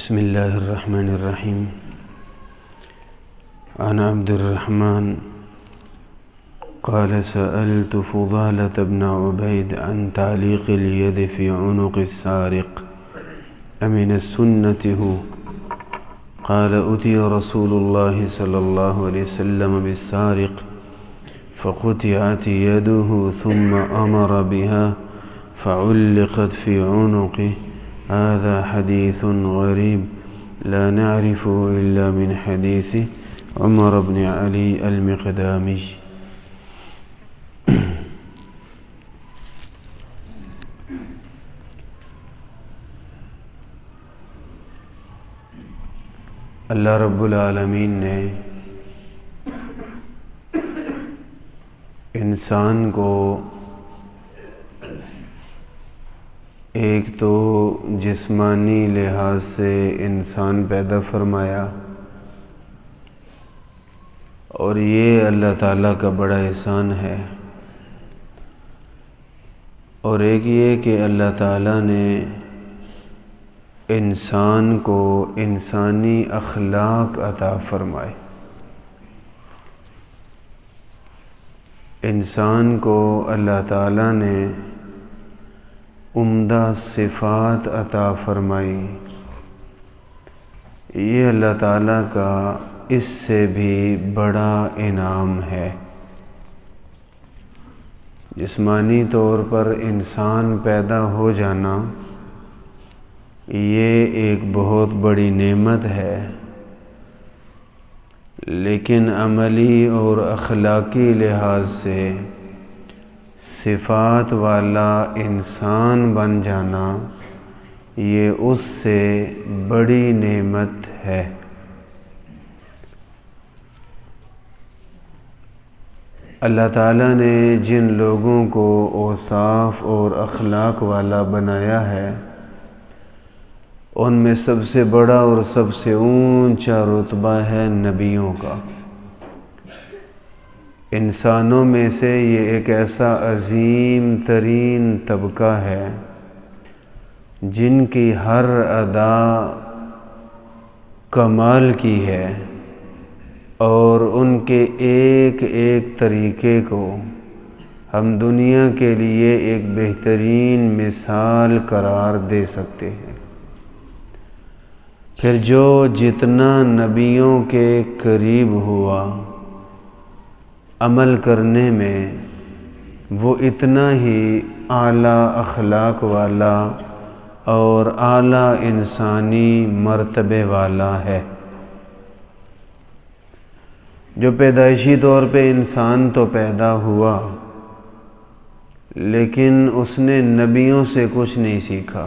بسم الله الرحمن الرحيم. عن عبد الرحمن قال سألت فضالة بن عبيد عن تعليق اليد في عنق السارق أمن السنة هو؟ قال أتي رسول الله صلى الله عليه وسلم بالسارق فقطعت يده ثم أمر بها فعلقت في عنقه. هذا حديث غريب لا نعرفه إلا من حديث عمر بن علي المقدامي. اللہ رب العالمین نے انسان کو ایک تو جسمانی لحاظ سے انسان پیدا فرمایا، اور یہ اللہ تعالیٰ کا بڑا احسان ہے، اور ایک یہ کہ اللہ تعالیٰ نے انسان کو انسانی اخلاق عطا فرمائے، انسان کو اللہ تعالیٰ نے عمدہ صفات عطا فرمائی۔ یہ اللہ تعالیٰ کا اس سے بھی بڑا انعام ہے۔ جسمانی طور پر انسان پیدا ہو جانا یہ ایک بہت بڑی نعمت ہے، لیکن عملی اور اخلاقی لحاظ سے صفات والا انسان بن جانا یہ اس سے بڑی نعمت ہے۔ اللہ تعالیٰ نے جن لوگوں کو اوصاف اور اخلاق والا بنایا ہے، ان میں سب سے بڑا اور سب سے اونچا رتبہ ہے نبیوں کا۔ انسانوں میں سے یہ ایک ایسا عظیم ترین طبقہ ہے جن کی ہر ادا کمال کی ہے، اور ان کے ایک ایک طریقے کو ہم دنیا کے لیے ایک بہترین مثال قرار دے سکتے ہیں۔ پھر جو جتنا نبیوں کے قریب ہوا عمل کرنے میں، وہ اتنا ہی اعلیٰ اخلاق والا اور اعلیٰ انسانی مرتبے والا ہے۔ جو پیدائشی طور پہ انسان تو پیدا ہوا، لیکن اس نے نبیوں سے کچھ نہیں سیکھا،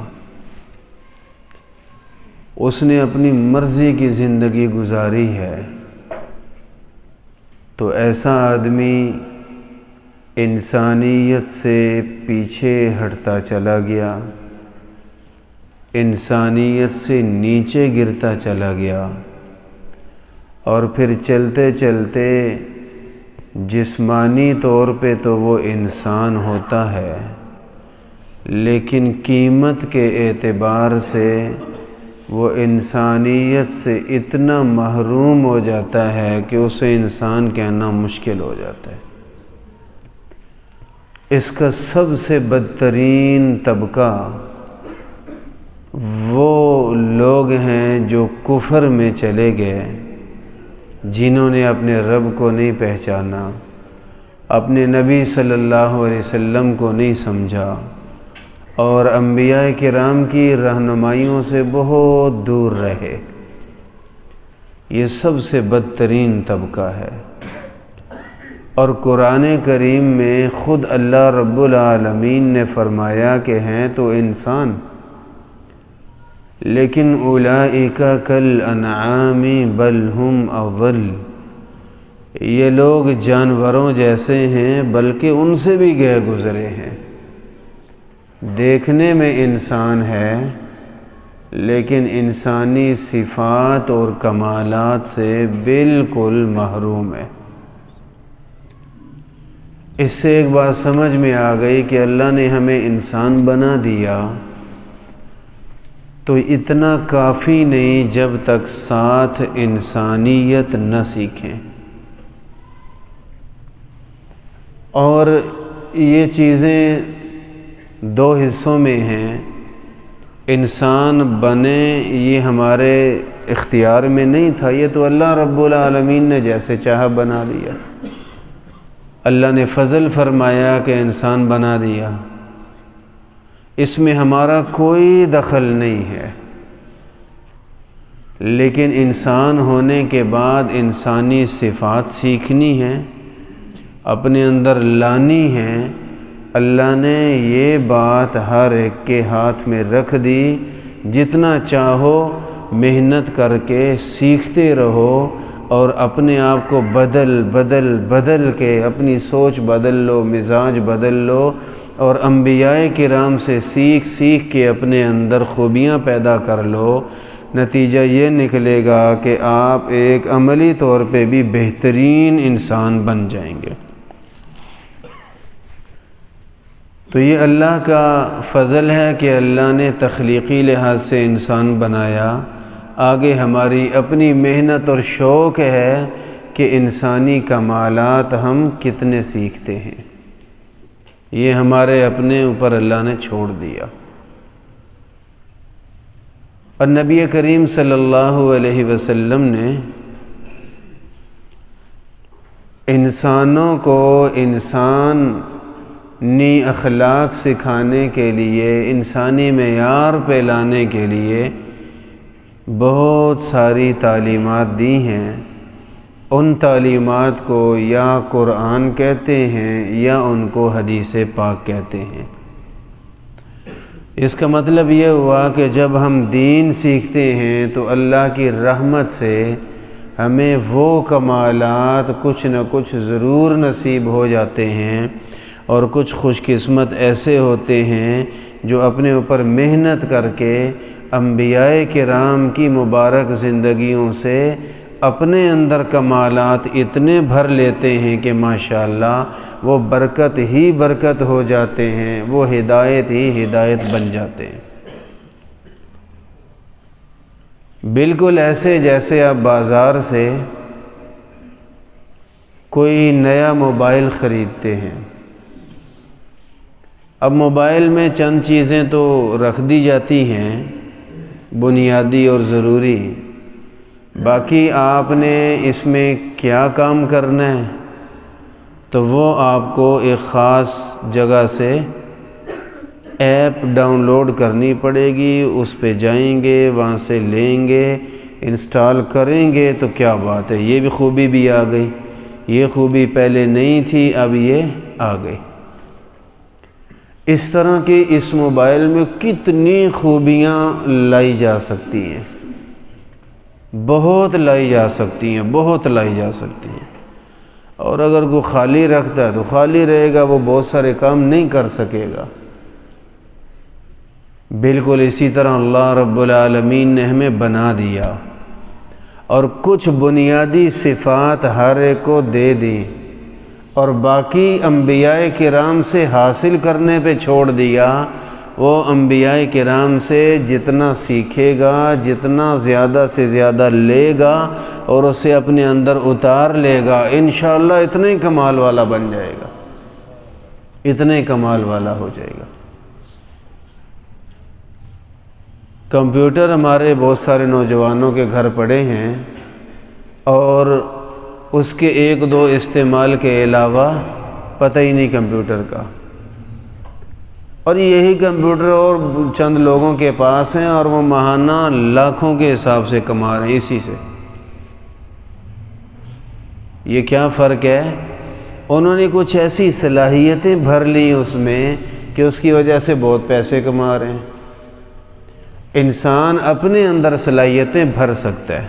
اس نے اپنی مرضی کی زندگی گزاری ہے، تو ایسا آدمی انسانیت سے پیچھے ہٹتا چلا گیا، انسانیت سے نیچے گرتا چلا گیا، اور پھر چلتے چلتے جسمانی طور پہ تو وہ انسان ہوتا ہے، لیکن قیمت کے اعتبار سے وہ انسانیت سے اتنا محروم ہو جاتا ہے کہ اسے انسان کہنا مشکل ہو جاتا ہے۔ اس کا سب سے بدترین طبقہ وہ لوگ ہیں جو کفر میں چلے گئے، جنہوں نے اپنے رب کو نہیں پہچانا، اپنے نبی صلی اللہ علیہ وسلم کو نہیں سمجھا، اور انبیاء کرام کی رہنمائیوں سے بہت دور رہے۔ یہ سب سے بدترین طبقہ ہے، اور قرآن کریم میں خود اللہ رب العالمین نے فرمایا کہ ہیں تو انسان، لیکن اولئک کالانعام بل ہم اضل، یہ لوگ جانوروں جیسے ہیں بلکہ ان سے بھی گئے گزرے ہیں۔ دیکھنے میں انسان ہے، لیکن انسانی صفات اور کمالات سے بالکل محروم ہے۔ اس سے ایک بات سمجھ میں آ گئی کہ اللہ نے ہمیں انسان بنا دیا، تو اتنا کافی نہیں جب تک ساتھ انسانیت نہ سیکھیں۔ اور یہ چیزیں دو حصوں میں ہیں۔ انسان بنے یہ ہمارے اختیار میں نہیں تھا، یہ تو اللہ رب العالمین نے جیسے چاہا بنا دیا۔ اللہ نے فضل فرمایا کہ انسان بنا دیا، اس میں ہمارا کوئی دخل نہیں ہے۔ لیکن انسان ہونے کے بعد انسانی صفات سیکھنی ہیں، اپنے اندر لانی ہے۔ اللہ نے یہ بات ہر ایک کے ہاتھ میں رکھ دی، جتنا چاہو محنت کر کے سیکھتے رہو اور اپنے آپ کو بدل کے اپنی سوچ بدل لو، مزاج بدل لو، اور انبیاء کرام سے سیکھ کے اپنے اندر خوبیاں پیدا کر لو۔ نتیجہ یہ نکلے گا کہ آپ ایک عملی طور پہ بھی بہترین انسان بن جائیں گے۔ تو یہ اللہ کا فضل ہے کہ اللہ نے تخلیقی لحاظ سے انسان بنایا۔ آگے ہماری اپنی محنت اور شوق ہے کہ انسانی کمالات ہم کتنے سیکھتے ہیں، یہ ہمارے اپنے اوپر اللہ نے چھوڑ دیا۔ اور نبی کریم صلی اللہ علیہ وسلم نے انسانوں کو انسانی اخلاق سکھانے کے لیے، انسانی معیار پہ لانے کے لیے بہت ساری تعلیمات دی ہیں۔ ان تعلیمات کو یا قرآن کہتے ہیں یا ان کو حدیث پاک کہتے ہیں۔ اس کا مطلب یہ ہوا کہ جب ہم دین سیکھتے ہیں تو اللہ کی رحمت سے ہمیں وہ کمالات کچھ نہ کچھ ضرور نصیب ہو جاتے ہیں، اور کچھ خوش قسمت ایسے ہوتے ہیں جو اپنے اوپر محنت کر کے انبیاء کرام کی مبارک زندگیوں سے اپنے اندر کمالات اتنے بھر لیتے ہیں کہ ماشاءاللہ وہ برکت ہی برکت ہو جاتے ہیں، وہ ہدایت ہی ہدایت بن جاتے ہیں۔ بالکل ایسے جیسے آپ بازار سے کوئی نیا موبائل خریدتے ہیں۔ اب موبائل میں چند چیزیں تو رکھ دی جاتی ہیں بنیادی اور ضروری، باقی آپ نے اس میں کیا کام کرنا ہے تو وہ آپ کو ایک خاص جگہ سے ایپ ڈاؤن لوڈ کرنی پڑے گی، اس پہ جائیں گے، وہاں سے لیں گے، انسٹال کریں گے تو کیا بات ہے، یہ بھی خوبی بھی آ گئی، یہ خوبی پہلے نہیں تھی اب یہ آ گئی۔ اس طرح کی اس موبائل میں کتنی خوبیاں لائی جا سکتی ہیں، بہت لائی جا سکتی ہیں، بہت لائی جا سکتی ہیں۔ اور اگر کوئی خالی رکھتا ہے تو خالی رہے گا، وہ بہت سارے کام نہیں کر سکے گا۔ بالکل اسی طرح اللہ رب العالمین نے ہمیں بنا دیا اور کچھ بنیادی صفات ہر ایک کو دے دی، اور باقی انبیاء کرام سے حاصل کرنے پہ چھوڑ دیا۔ وہ انبیاء کرام سے جتنا سیکھے گا، جتنا زیادہ سے زیادہ لے گا اور اسے اپنے اندر اتار لے گا، انشاءاللہ اتنا ہی کمال والا بن جائے گا، اتنا ہی کمال والا ہو جائے گا۔ کمپیوٹر ہمارے بہت سارے نوجوانوں کے گھر پڑے ہیں، اور اس کے ایک دو استعمال کے علاوہ پتہ ہی نہیں کمپیوٹر کا، اور یہی کمپیوٹر اور چند لوگوں کے پاس ہیں، اور وہ ماہانہ لاکھوں کے حساب سے کما رہے ہیں اسی سے۔ یہ کیا فرق ہے؟ انہوں نے کچھ ایسی صلاحیتیں بھر لی اس میں کہ اس کی وجہ سے بہت پیسے کما رہے ہیں۔ انسان اپنے اندر صلاحیتیں بھر سکتا ہے،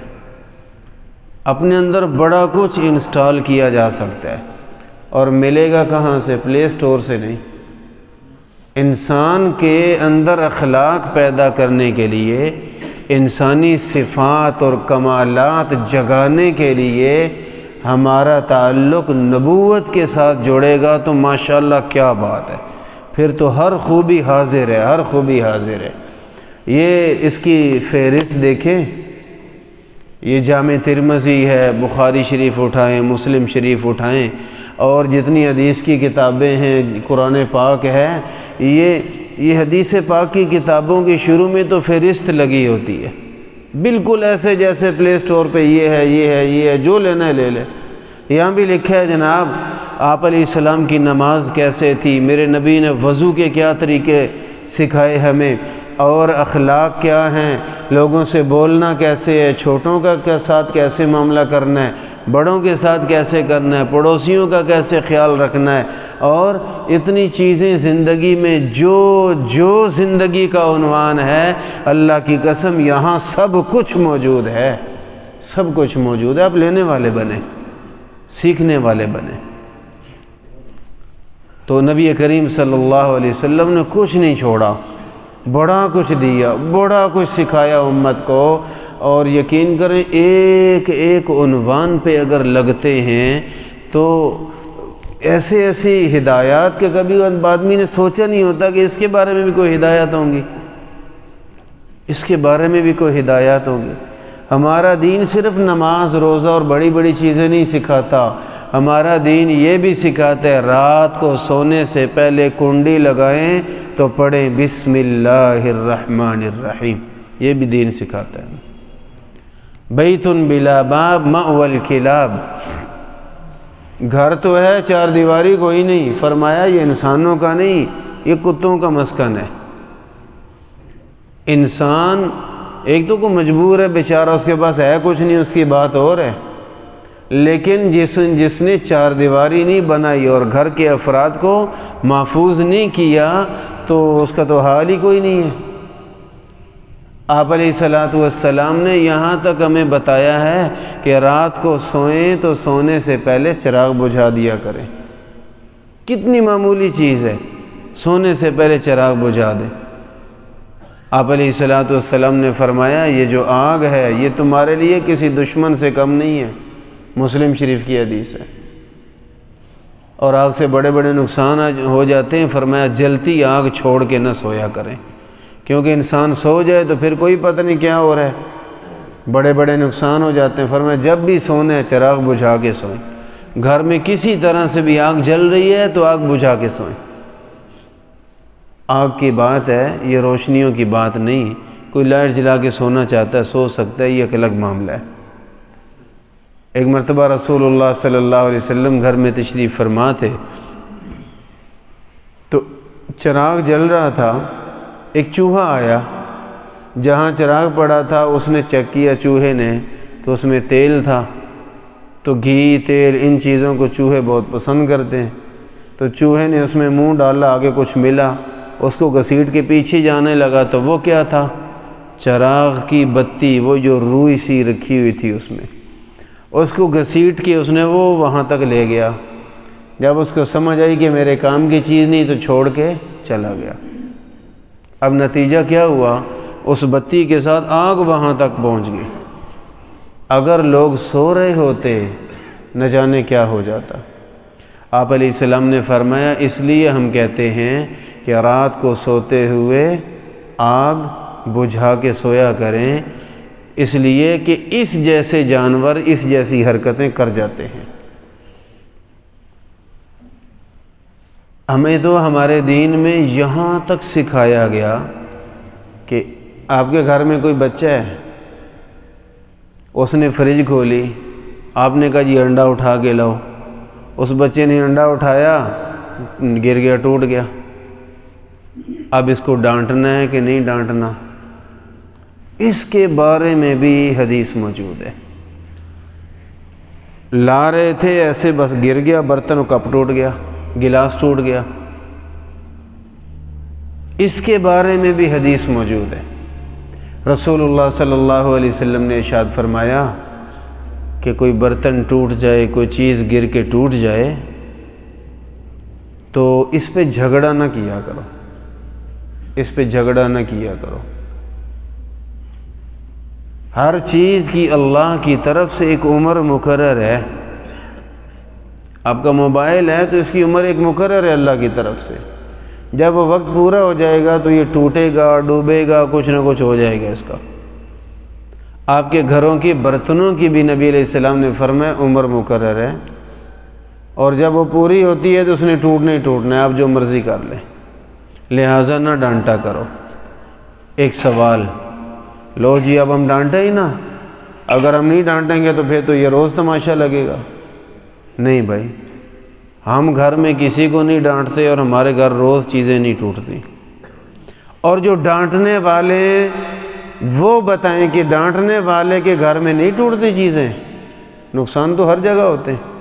اپنے اندر بڑا کچھ انسٹال کیا جا سکتا ہے، اور ملے گا کہاں سے؟ پلے سٹور سے نہیں۔ انسان کے اندر اخلاق پیدا کرنے کے لیے، انسانی صفات اور کمالات جگانے کے لیے ہمارا تعلق نبوت کے ساتھ جڑے گا تو ماشاءاللہ کیا بات ہے، پھر تو ہر خوبی حاضر ہے، ہر خوبی حاضر ہے۔ یہ اس کی فہرست دیکھیں، یہ جامع ترمذی ہے، بخاری شریف اٹھائیں، مسلم شریف اٹھائیں، اور جتنی حدیث کی کتابیں ہیں، قرآن پاک ہے، یہ حدیث پاک کی کتابوں کی شروع میں تو فہرست لگی ہوتی ہے، بالکل ایسے جیسے پلے سٹور پہ یہ ہے یہ ہے یہ ہے، جو لینا ہے لے لے۔ یہاں بھی لکھا ہے جناب آپ علیہ السلام کی نماز کیسے تھی، میرے نبی نے وضو کے کیا طریقے سکھائے ہمیں، اور اخلاق کیا ہیں، لوگوں سے بولنا کیسے ہے، چھوٹوں کا ساتھ کیسے معاملہ کرنا ہے، بڑوں کے ساتھ کیسے کرنا ہے، پڑوسیوں کا کیسے خیال رکھنا ہے، اور اتنی چیزیں زندگی میں جو زندگی کا عنوان ہے، اللہ کی قسم یہاں سب کچھ موجود ہے، سب کچھ موجود ہے۔ آپ لینے والے بنیں، سیکھنے والے بنیں۔ تو نبی کریم صلی اللہ علیہ وسلم نے کچھ نہیں چھوڑا، بڑا کچھ دیا، بڑا کچھ سکھایا امت کو، اور یقین کریں ایک ایک عنوان پہ اگر لگتے ہیں تو ایسی ہدایات کہ کبھی آدمی نے سوچا نہیں ہوتا کہ اس کے بارے میں بھی کوئی ہدایات ہوں گی، اس کے بارے میں بھی کوئی ہدایات ہوں گی۔ ہمارا دین صرف نماز روزہ اور بڑی بڑی چیزیں نہیں سکھاتا، ہمارا دین یہ بھی سکھاتا ہے رات کو سونے سے پہلے کنڈی لگائیں تو پڑھیں بسم اللہ الرحمن الرحیم، یہ بھی دین سکھاتا ہے۔ بیت بلا باب مأوى الکلاب، گھر تو ہے چار دیواری کوئی نہیں، فرمایا یہ انسانوں کا نہیں، یہ کتوں کا مسکن ہے۔ انسان ایک تو کوئی مجبور ہے بیچارہ، اس کے پاس ہے کچھ نہیں، اس کی بات اور ہے، لیکن جس نے چار دیواری نہیں بنائی اور گھر کے افراد کو محفوظ نہیں کیا تو اس کا تو حال ہی کوئی نہیں ہے۔ آپ علیہ السلام نے یہاں تک ہمیں بتایا ہے کہ رات کو سوئیں تو سونے سے پہلے چراغ بجھا دیا کریں، کتنی معمولی چیز ہے، سونے سے پہلے چراغ بجھا دیں۔ آپ علیہ السلام نے فرمایا یہ جو آگ ہے یہ تمہارے لیے کسی دشمن سے کم نہیں ہے، مسلم شریف کی حدیث ہے، اور آگ سے بڑے بڑے نقصان ہو جاتے ہیں، فرمایا جلتی آگ چھوڑ کے نہ سویا کریں، کیونکہ انسان سو جائے تو پھر کوئی پتہ نہیں کیا ہو رہا ہے، بڑے بڑے نقصان ہو جاتے ہیں۔ فرمایا جب بھی سونا ہے چراغ بجھا کے سوئیں، گھر میں کسی طرح سے بھی آگ جل رہی ہے تو آگ بجھا کے سوئیں۔ آگ کی بات ہے، یہ روشنیوں کی بات نہیں، کوئی لائٹ جلا کے سونا چاہتا ہے سو سکتا ہے، یہ ایک الگ معاملہ ہے۔ ایک مرتبہ رسول اللہ صلی اللہ علیہ وسلم گھر میں تشریف فرما تھے، تو چراغ جل رہا تھا، ایک چوہا آیا، جہاں چراغ پڑا تھا اس نے چیک کیا چوہے نے تو اس میں تیل تھا، تو گھی تیل ان چیزوں کو چوہے بہت پسند کرتے ہیں، تو چوہے نے اس میں منہ ڈالا، آگے کچھ ملا، اس کو گھسیٹ کے پیچھے جانے لگا، تو وہ کیا تھا؟ چراغ کی بتی، وہ جو روئی سی رکھی ہوئی تھی اس میں، اس کو گھسیٹ کے اس نے وہ وہاں تک لے گیا۔ جب اس کو سمجھ آئی کہ میرے کام کی چیز نہیں تو چھوڑ کے چلا گیا۔ اب نتیجہ کیا ہوا؟ اس بتی کے ساتھ آگ وہاں تک پہنچ گئی۔ اگر لوگ سو رہے ہوتے نہ جانے کیا ہو جاتا۔ آپ علیہ السلام نے فرمایا اس لیے ہم کہتے ہیں کہ رات کو سوتے ہوئے آگ بجھا کے سویا کریں، اس لیے کہ اس جیسے جانور اس جیسی حرکتیں کر جاتے ہیں۔ ہمیں تو ہمارے دین میں یہاں تک سکھایا گیا کہ آپ کے گھر میں کوئی بچہ ہے، اس نے فریج کھولی، آپ نے کہا جی انڈا اٹھا کے لاؤ، اس بچے نے انڈا اٹھایا، گر گیا، ٹوٹ گیا۔ اب اس کو ڈانٹنا ہے کہ نہیں ڈانٹنا؟ اس کے بارے میں بھی حدیث موجود ہے۔ لا رہے تھے ایسے بس گر گیا، برتن و کپ ٹوٹ گیا، گلاس ٹوٹ گیا، اس کے بارے میں بھی حدیث موجود ہے۔ رسول اللہ صلی اللہ علیہ وسلم نے ارشاد فرمایا کہ کوئی برتن ٹوٹ جائے، کوئی چیز گر کے ٹوٹ جائے تو اس پہ جھگڑا نہ کیا کرو، اس پہ جھگڑا نہ کیا کرو۔ ہر چیز کی اللہ کی طرف سے ایک عمر مقرر ہے۔ آپ کا موبائل ہے تو اس کی عمر ایک مقرر ہے اللہ کی طرف سے۔ جب وہ وقت پورا ہو جائے گا تو یہ ٹوٹے گا، ڈوبے گا، کچھ نہ کچھ ہو جائے گا اس کا۔ آپ کے گھروں کی برتنوں کی بھی نبی علیہ السلام نے فرمایا عمر مقرر ہے، اور جب وہ پوری ہوتی ہے تو اس نے ٹوٹنا ہی ٹوٹنا ہے، آپ جو مرضی کر لیں، لہٰذا نہ ڈانٹا کرو۔ ایک سوال، لو جی اب ہم ڈانٹیں ہی نا، اگر ہم نہیں ڈانٹیں گے تو پھر تو یہ روز تماشا لگے گا۔ نہیں بھائی، ہم گھر میں کسی کو نہیں ڈانٹتے اور ہمارے گھر روز چیزیں نہیں ٹوٹتی۔ اور جو ڈانٹنے والے وہ بتائیں کہ ڈانٹنے والے کے گھر میں نہیں ٹوٹتی چیزیں، نقصان تو ہر جگہ ہوتے ہیں۔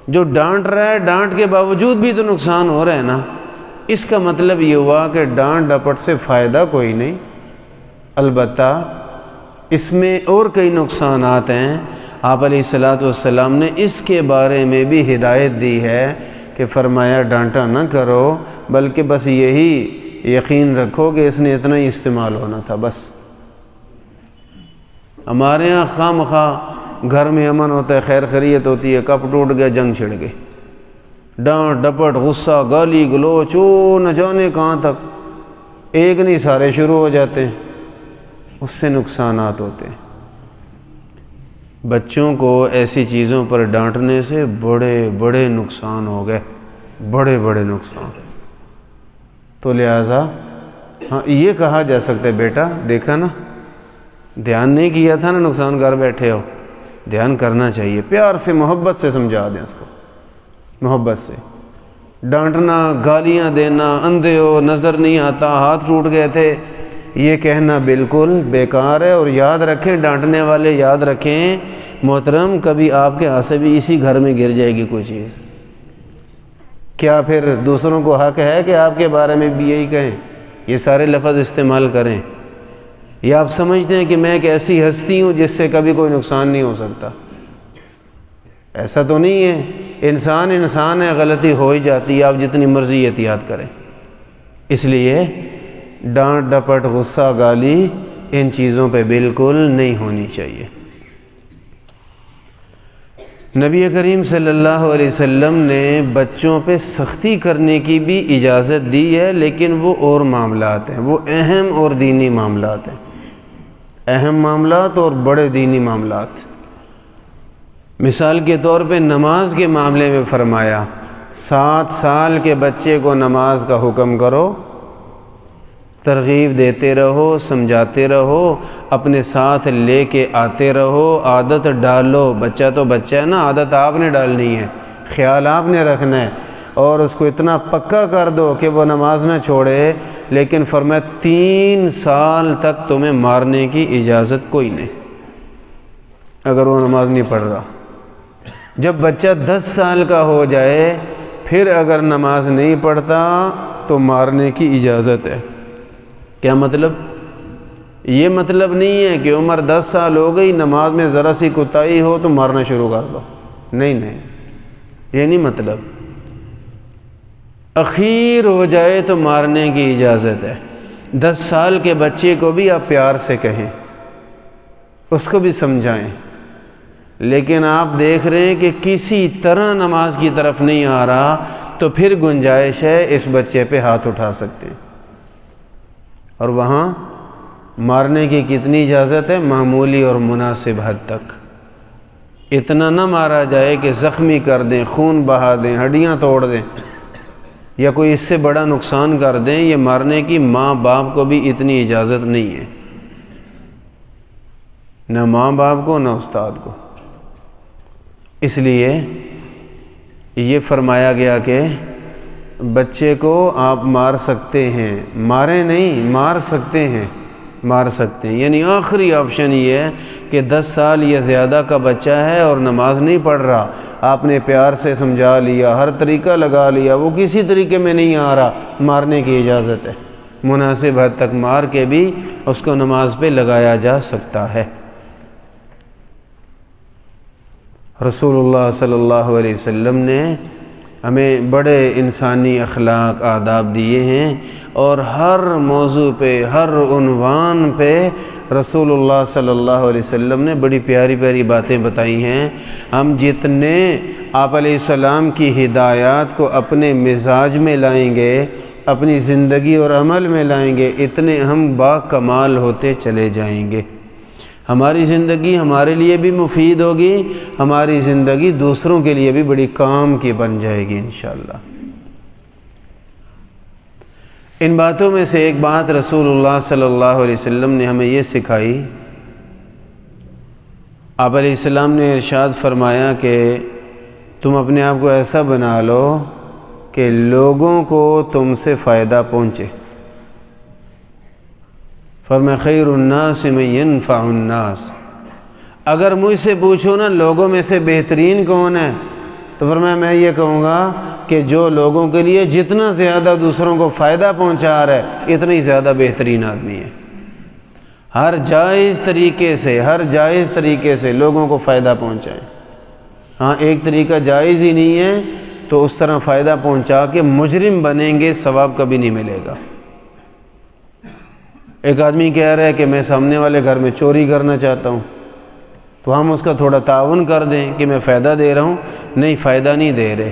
جو ڈانٹ رہا ہے، ڈانٹ کے باوجود بھی تو نقصان ہو رہا ہے نا۔ اس کا مطلب یہ ہوا کہ ڈانٹ ڈپٹ سے فائدہ کوئی نہیں، البتہ اس میں اور کئی نقصانات ہیں۔ آپ علیہ الصلوۃ والسلام نے اس کے بارے میں بھی ہدایت دی ہے کہ فرمایا ڈانٹا نہ کرو، بلکہ بس یہی یقین رکھو کہ اس نے اتنا ہی استعمال ہونا تھا بس۔ ہمارے ہاں خواہ مخواہ گھر میں امن ہوتا ہے، خیر خیریت ہوتی ہے، کپ ٹوٹ گیا، جنگ چھڑ گئی، ڈانٹ ڈپٹ، غصہ، گالی گلوچ، نہ جانے کہاں تک، ایک نہیں سارے شروع ہو جاتے ہیں، اس سے نقصانات ہوتے ہیں۔ بچوں کو ایسی چیزوں پر ڈانٹنے سے بڑے بڑے نقصان ہو گئے، بڑے بڑے نقصان۔ تو لہٰذا ہاں یہ کہا جا سکتا ہے بیٹا دیکھا نا، دھیان نہیں کیا تھا نا، نقصان کر بیٹھے ہو، دھیان کرنا چاہیے، پیار سے محبت سے سمجھا دیں اس کو، محبت سے۔ ڈانٹنا، گالیاں دینا، اندھے ہو، نظر نہیں آتا، ہاتھ ٹوٹ گئے تھے، یہ کہنا بالکل بیکار ہے۔ اور یاد رکھیں، ڈانٹنے والے یاد رکھیں محترم، کبھی آپ کے ہاتھ سے بھی اسی گھر میں گر جائے گی کوئی چیز، کیا پھر دوسروں کو حق ہے کہ آپ کے بارے میں بھی یہی کہیں، یہ سارے لفظ استعمال کریں؟ یا آپ سمجھتے ہیں کہ میں ایک ایسی ہستی ہوں جس سے کبھی کوئی نقصان نہیں ہو سکتا؟ ایسا تو نہیں ہے، انسان ہے، غلطی ہو ہی جاتی ہے، آپ جتنی مرضی احتیاط کریں۔ اس لیے ڈانٹ ڈپٹ، غصہ، گالی ان چیزوں پہ بالکل نہیں ہونی چاہیے۔ نبی کریم صلی اللہ علیہ وسلم نے بچوں پہ سختی کرنے کی بھی اجازت دی ہے، لیکن وہ اور معاملات ہیں، وہ اہم اور دینی معاملات ہیں، اہم معاملات اور بڑے دینی معاملات۔ مثال کے طور پہ نماز کے معاملے میں فرمایا 7 سال کے بچے کو نماز کا حکم کرو، ترغیب دیتے رہو، سمجھاتے رہو، اپنے ساتھ لے کے آتے رہو، عادت ڈالو۔ بچہ تو بچہ ہے نا، عادت آپ نے ڈالنی ہے، خیال آپ نے رکھنا ہے، اور اس کو اتنا پکا کر دو کہ وہ نماز نہ چھوڑے۔ لیکن فرمایا 3 سال تک تمہیں مارنے کی اجازت کوئی نہیں اگر وہ نماز نہیں پڑھ رہا۔ جب بچہ 10 سال کا ہو جائے پھر اگر نماز نہیں پڑھتا تو مارنے کی اجازت ہے۔ کیا مطلب؟ یہ مطلب نہیں ہے کہ عمر 10 سال ہو گئی، نماز میں ذرا سی کوتاہی ہو تو مارنا شروع کر دو، نہیں، یہ نہیں مطلب۔ اخیر ہو جائے تو مارنے کی اجازت ہے۔ 10 سال کے بچے کو بھی آپ پیار سے کہیں، اس کو بھی سمجھائیں، لیکن آپ دیکھ رہے ہیں کہ کسی طرح نماز کی طرف نہیں آ رہا، تو پھر گنجائش ہے اس بچے پہ ہاتھ اٹھا سکتے ہیں، اور وہاں مارنے کی کتنی اجازت ہے؟ معمولی اور مناسب حد تک، اتنا نہ مارا جائے کہ زخمی کر دیں، خون بہا دیں، ہڈیاں توڑ دیں، یا کوئی اس سے بڑا نقصان کر دیں۔ یہ مارنے کی ماں باپ کو بھی اتنی اجازت نہیں ہے، نہ ماں باپ کو نہ استاد کو۔ اس لیے یہ فرمایا گیا کہ بچے کو آپ مار سکتے ہیں، مارے نہیں، مار سکتے ہیں، یعنی آخری آپشن یہ ہے کہ 10 سال یا زیادہ کا بچہ ہے اور نماز نہیں پڑھ رہا، آپ نے پیار سے سمجھا لیا، ہر طریقہ لگا لیا، وہ کسی طریقے میں نہیں آ رہا، مارنے کی اجازت ہے، مناسب حد تک مار کے بھی اس کو نماز پہ لگایا جا سکتا ہے۔ رسول اللہ صلی اللہ علیہ وسلم نے ہمیں بڑے انسانی اخلاق آداب دیے ہیں، اور ہر موضوع پہ، ہر عنوان پہ رسول اللہ صلی اللہ علیہ وسلم نے بڑی پیاری پیاری باتیں بتائی ہیں۔ ہم جتنے آپ علیہ السلام کی ہدایات کو اپنے مزاج میں لائیں گے، اپنی زندگی اور عمل میں لائیں گے، اتنے ہم با کمال ہوتے چلے جائیں گے۔ ہماری زندگی ہمارے لیے بھی مفید ہوگی، ہماری زندگی دوسروں کے لیے بھی بڑی کام کی بن جائے گی انشاءاللہ۔ ان باتوں میں سے ایک بات رسول اللہ صلی اللہ علیہ وسلم نے ہمیں یہ سکھائی۔ آپ علیہ السلام نے ارشاد فرمایا کہ تم اپنے آپ کو ایسا بنا لو کہ لوگوں کو تم سے فائدہ پہنچے۔ فرمایا خیر الناس من ينفع الناس، اگر مجھ سے پوچھو نا لوگوں میں سے بہترین کون ہے، تو فرمایا میں یہ کہوں گا کہ جو لوگوں کے لیے جتنا زیادہ دوسروں کو فائدہ پہنچا رہا ہے اتنا ہی زیادہ بہترین آدمی ہے۔ ہر جائز طریقے سے لوگوں کو فائدہ پہنچائیں۔ ہاں ایک طریقہ جائز ہی نہیں ہے تو اس طرح فائدہ پہنچا کے مجرم بنیں گے، ثواب کبھی نہیں ملے گا۔ ایک آدمی کہہ رہا ہے کہ میں سامنے والے گھر میں چوری کرنا چاہتا ہوں، تو ہم اس کا تھوڑا تعاون کر دیں کہ میں فائدہ دے رہا ہوں، نہیں فائدہ نہیں دے رہے،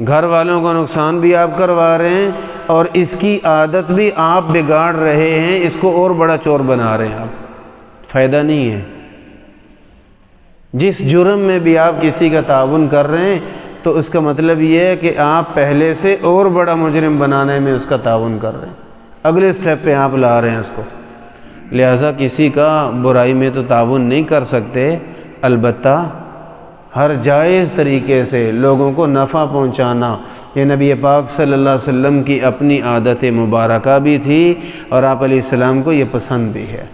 گھر والوں کا نقصان بھی آپ کروا رہے ہیں اور اس کی عادت بھی آپ بگاڑ رہے ہیں، اس کو اور بڑا چور بنا رہے ہیں آپ، فائدہ نہیں ہے۔ جس جرم میں بھی آپ کسی کا تعاون کر رہے ہیں تو اس کا مطلب یہ ہے کہ آپ پہلے سے اور بڑا مجرم بنانے میں اس کا تعاون کر رہے ہیں، اگلے سٹیپ پہ آپ لا رہے ہیں اس کو۔ لہٰذا کسی کا برائی میں تو تعاون نہیں کر سکتے، البتہ ہر جائز طریقے سے لوگوں کو نفع پہنچانا یہ نبی پاک صلی اللہ علیہ وسلم کی اپنی عادت مبارکہ بھی تھی اور آپ علیہ السلام کو یہ پسند بھی ہے۔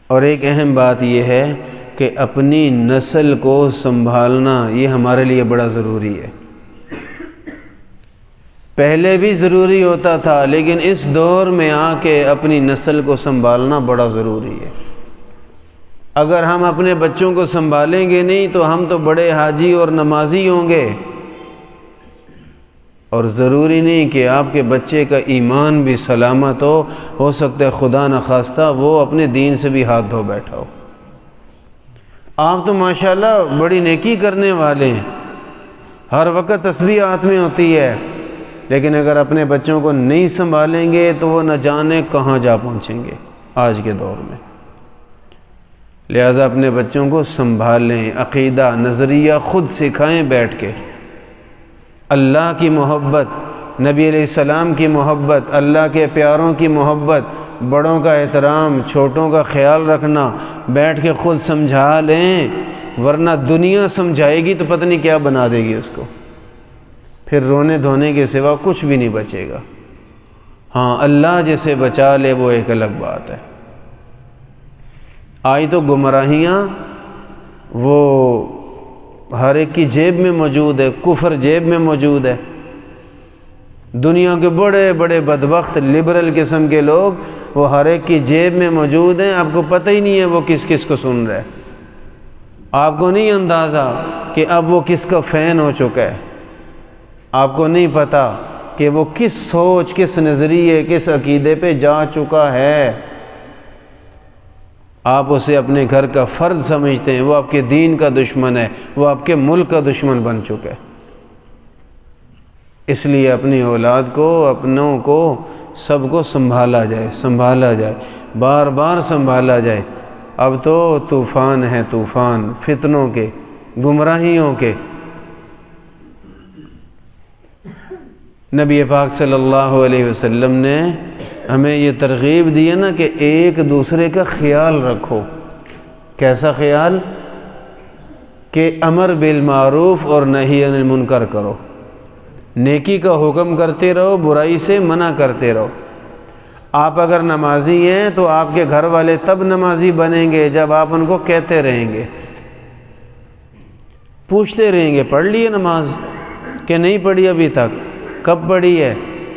اور ایک اہم بات یہ ہے کہ اپنی نسل کو سنبھالنا یہ ہمارے لیے بڑا ضروری ہے۔ پہلے بھی ضروری ہوتا تھا لیکن اس دور میں آ کے اپنی نسل کو سنبھالنا بڑا ضروری ہے۔ اگر ہم اپنے بچوں کو سنبھالیں گے نہیں تو ہم تو بڑے حاجی اور نمازی ہوں گے، اور ضروری نہیں کہ آپ کے بچے کا ایمان بھی سلامت ہو سکتا ہے خدا نخواستہ وہ اپنے دین سے بھی ہاتھ دھو بیٹھا ہو۔ آپ تو ماشاءاللہ بڑی نیکی کرنے والے ہیں، ہر وقت تسبیح ہاتھ میں ہوتی ہے، لیکن اگر اپنے بچوں کو نہیں سنبھالیں گے تو وہ نہ جانے کہاں جا پہنچیں گے آج کے دور میں۔ لہذا اپنے بچوں کو سنبھالیں، عقیدہ نظریہ خود سکھائیں بیٹھ کے، اللہ کی محبت، نبی علیہ السلام کی محبت، اللہ کے پیاروں کی محبت، بڑوں کا احترام، چھوٹوں کا خیال رکھنا، بیٹھ کے خود سمجھا لیں، ورنہ دنیا سمجھائے گی تو پتہ نہیں کیا بنا دے گی اس کو، پھر رونے دھونے کے سوا کچھ بھی نہیں بچے گا۔ ہاں اللہ جسے بچا لے وہ ایک الگ بات ہے۔ آج تو گمراہیاں وہ ہر ایک کی جیب میں موجود ہے، کفر جیب میں موجود ہے۔ دنیا کے بڑے بڑے بدبخت لبرل قسم کے لوگ وہ ہر ایک کی جیب میں موجود ہیں، آپ کو پتہ ہی نہیں ہے وہ کس کس کو سن رہا ہے، آپ کو نہیں اندازہ کہ اب وہ کس کا فین ہو چکا ہے، آپ کو نہیں پتہ کہ وہ کس سوچ، کس نظریے، کس عقیدے پہ جا چکا ہے۔ آپ اسے اپنے گھر کا فرد سمجھتے ہیں، وہ آپ کے دین کا دشمن ہے، وہ آپ کے ملک کا دشمن بن چکا ہے۔ اس لیے اپنی اولاد کو، اپنوں کو، سب کو سنبھالا جائے، بار بار سنبھالا جائے۔ اب تو طوفان ہے، طوفان فتنوں کے، گمراہیوں کے۔ نبی پاک صلی اللہ علیہ وسلم نے ہمیں یہ ترغیب دی ہے نا کہ ایک دوسرے کا خیال رکھو۔ کیسا خیال؟ کہ امر بالمعروف اور نہی عن المنکر کرو، نیکی کا حکم کرتے رہو، برائی سے منع کرتے رہو۔ آپ اگر نمازی ہیں تو آپ کے گھر والے تب نمازی بنیں گے جب آپ ان کو کہتے رہیں گے، پوچھتے رہیں گے پڑھ لیے نماز کہ نہیں پڑھی ابھی تک، کب پڑھی ہے،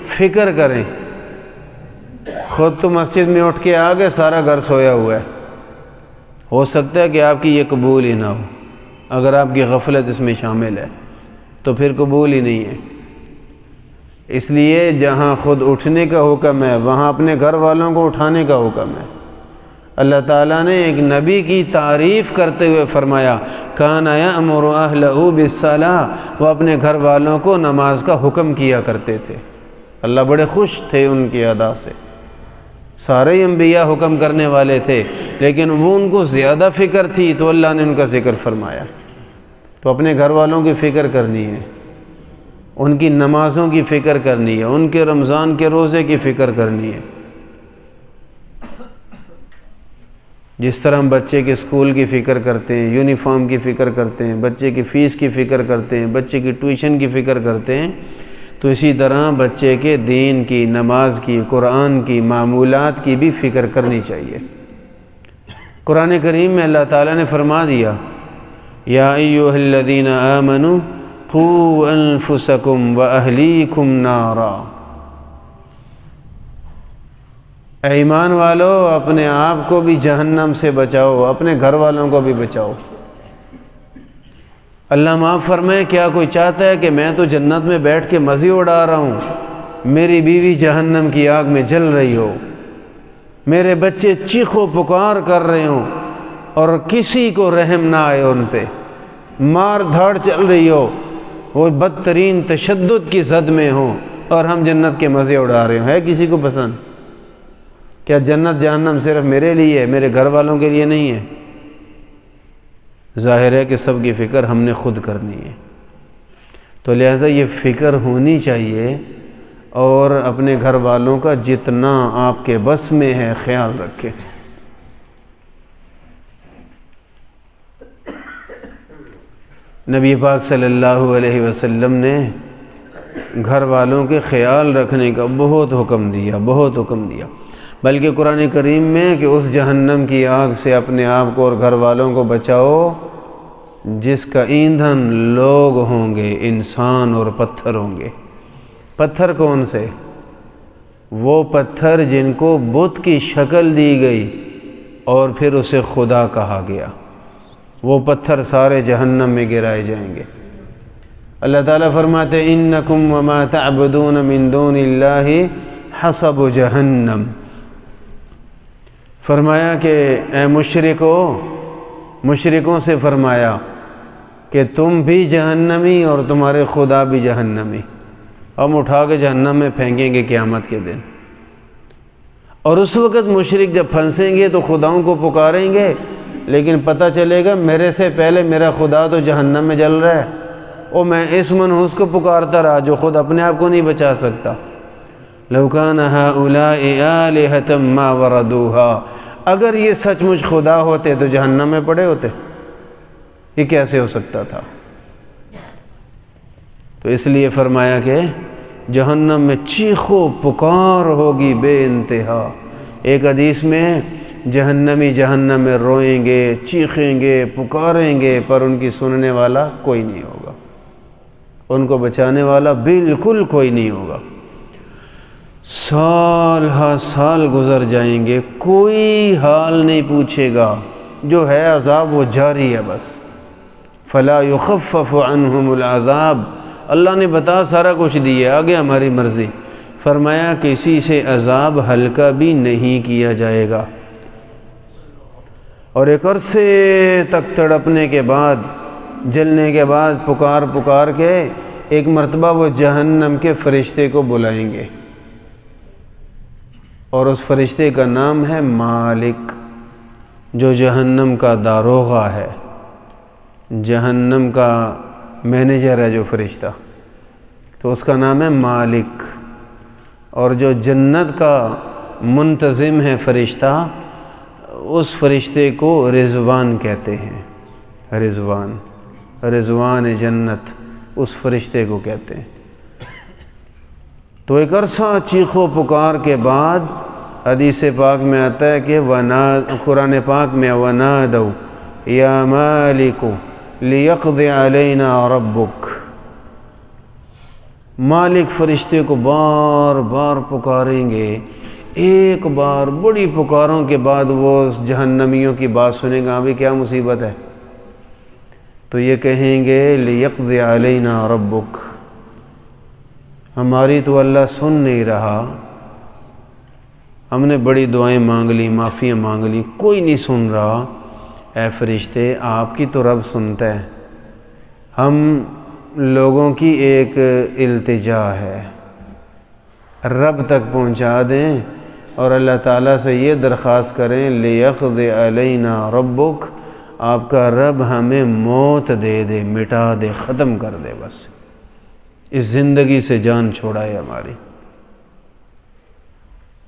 فکر کریں۔ خود تو مسجد میں اٹھ کے آ گئے، سارا گھر سویا ہوا ہے، ہو سکتا ہے کہ آپ کی یہ قبول ہی نہ ہو، اگر آپ کی غفلت اس میں شامل ہے تو پھر قبول ہی نہیں ہے۔ اس لیے جہاں خود اٹھنے کا حکم ہے وہاں اپنے گھر والوں کو اٹھانے کا حکم ہے۔ اللہ تعالیٰ نے ایک نبی کی تعریف کرتے ہوئے فرمایا کان یأمر اہلہ بالصلاۃ، وہ اپنے گھر والوں کو نماز کا حکم کیا کرتے تھے۔ اللہ بڑے خوش تھے ان کی ادا سے۔ سارے انبیاء حکم کرنے والے تھے لیکن وہ ان کو زیادہ فکر تھی تو اللہ نے ان کا ذکر فرمایا۔ تو اپنے گھر والوں کی فکر کرنی ہے، ان کی نمازوں کی فکر کرنی ہے، ان کے رمضان کے روزے کی فکر کرنی ہے۔ جس طرح ہم بچے کے اسکول کی فکر کرتے ہیں، یونیفارم کی فکر کرتے ہیں، بچے کی فیس کی فکر کرتے ہیں، بچے کی ٹیوشن کی فکر کرتے ہیں، تو اسی طرح بچے کے دین کی، نماز کی، قرآن کی، معمولات کی بھی فکر کرنی چاہیے۔ قرآن کریم میں اللہ تعالیٰ نے فرما دیا یا ایھا الذین آمنوا قوا انفسکم واہلیکم نارا، اے ایمان والو اپنے آپ کو بھی جہنم سے بچاؤ، اپنے گھر والوں کو بھی بچاؤ۔ اللہ معاف فرمائے، کیا کوئی چاہتا ہے کہ میں تو جنت میں بیٹھ کے مزے اڑا رہا ہوں، میری بیوی جہنم کی آگ میں جل رہی ہو، میرے بچے چیخ و پکار کر رہے ہوں اور کسی کو رحم نہ آئے ان پہ، مار دھاڑ چل رہی ہو، وہ بدترین تشدد کی زد میں ہوں اور ہم جنت کے مزے اڑا رہے ہوں؟ ہے کسی کو پسند؟ کیا جنت جہنم صرف میرے لیے ہے، میرے گھر والوں کے لیے نہیں ہے؟ ظاہر ہے کہ سب کی فکر ہم نے خود کرنی ہے، تو لہٰذا یہ فکر ہونی چاہیے اور اپنے گھر والوں کا جتنا آپ کے بس میں ہے خیال رکھیں۔ نبی پاک صلی اللہ علیہ وسلم نے گھر والوں کے خیال رکھنے کا بہت حکم دیا، بلکہ قرآن کریم میں کہ اس جہنم کی آگ سے اپنے آپ کو اور گھر والوں کو بچاؤ جس کا ایندھن لوگ ہوں گے، انسان اور پتھر ہوں گے۔ پتھر کون سے؟ وہ پتھر جن کو بت کی شکل دی گئی اور پھر اسے خدا کہا گیا، وہ پتھر سارے جہنم میں گرائے جائیں گے۔ اللہ تعالیٰ فرماتے انکم وما تعبدون من دون اللہ حسب جہنم، فرمایا کہ اے مشرکوں سے فرمایا کہ تم بھی جہنمی اور تمہارے خدا بھی جہنمی، ہم اٹھا کے جہنم میں پھینکیں گے قیامت کے دن۔ اور اس وقت مشرک جب پھنسیں گے تو خداؤں کو پکاریں گے، لیکن پتہ چلے گا میرے سے پہلے میرا خدا تو جہنم میں جل رہا ہے، اور میں اس منحوس کو پکارتا رہا جو خود اپنے آپ کو نہیں بچا سکتا۔ لو کان ہؤلاء آلہۃ ما وردوها، اگر یہ سچ مچ خدا ہوتے تو جہنم میں پڑے ہوتے؟ یہ کیسے ہو سکتا تھا؟ تو اس لیے فرمایا کہ جہنم میں چیخ و پکار ہوگی بے انتہا۔ ایک حدیث میں جہنمی جہنم میں روئیں گے، چیخیں گے، پکاریں گے، پر ان کی سننے والا کوئی نہیں ہوگا، ان کو بچانے والا بالکل کوئی نہیں ہوگا۔ سال ہا سال گزر جائیں گے، کوئی حال نہیں پوچھے گا، جو ہے عذاب وہ جاری ہے بس۔ فلا یخفف عنہم العذاب، اللہ نے بتا سارا کچھ دیا، آگے ہماری مرضی، فرمایا کسی سے عذاب ہلکا بھی نہیں کیا جائے گا۔ اور ایک عرصے تک تڑپنے کے بعد، جلنے کے بعد پکار کے ایک مرتبہ وہ جہنم کے فرشتے کو بلائیں گے، اور اس فرشتے کا نام ہے مالک، جو جہنم کا داروغہ ہے، جہنم کا مینیجر ہے جو فرشتہ، تو اس کا نام ہے مالک۔ اور جو جنت کا منتظم ہے فرشتہ، اس فرشتے کو رضوان کہتے ہیں، رضوان جنت اس فرشتے کو کہتے ہیں۔ تو ایک عرصہ چیخ و پکار کے بعد حدیث پاک میں آتا ہے کہ قرآن پاک میں وَنَادَوْا يَا مَالِكُ لِيَقْضِ عَلَيْنَا رَبُّكَ، مالک فرشتے کو بار بار پکاریں گے۔ ایک بار بڑی پکاروں کے بعد وہ جہنمیوں کی بات سنے گا، ابھی کیا مصیبت ہے، تو یہ کہیں گے لیقضی علینا ربک، ہماری تو اللہ سن نہیں رہا، ہم نے بڑی دعائیں مانگ لی، معافیاں مانگ لی، کوئی نہیں سن رہا۔ اے فرشتے، آپ کی تو رب سنتا ہے، ہم لوگوں کی ایک التجا ہے، رب تک پہنچا دیں اور اللہ تعالیٰ سے یہ درخواست کریں لیقضی علینا ربک، آپ کا رب ہمیں موت دے دے، مٹا دے، ختم کر دے، بس اس زندگی سے جان چھوڑائے ہماری۔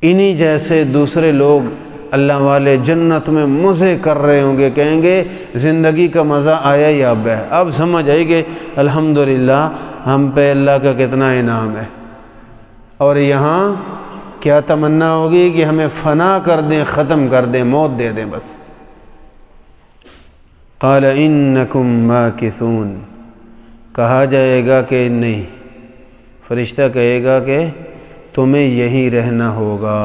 انہی جیسے دوسرے لوگ اللہ والے جنت میں مزے کر رہے ہوں گے، کہیں گے زندگی کا مزہ آیا ہی اب ہے، اب سمجھ آئی کہ الحمدللہ ہم پہ اللہ کا کتنا انعام ہے۔ اور یہاں کیا تمنا ہوگی کہ ہمیں فنا کر دیں، ختم کر دیں، موت دے دیں بس۔ قال انکم ماکثون، کہا جائے گا کہ نہیں، فرشتہ کہے گا کہ تمہیں یہیں رہنا ہوگا،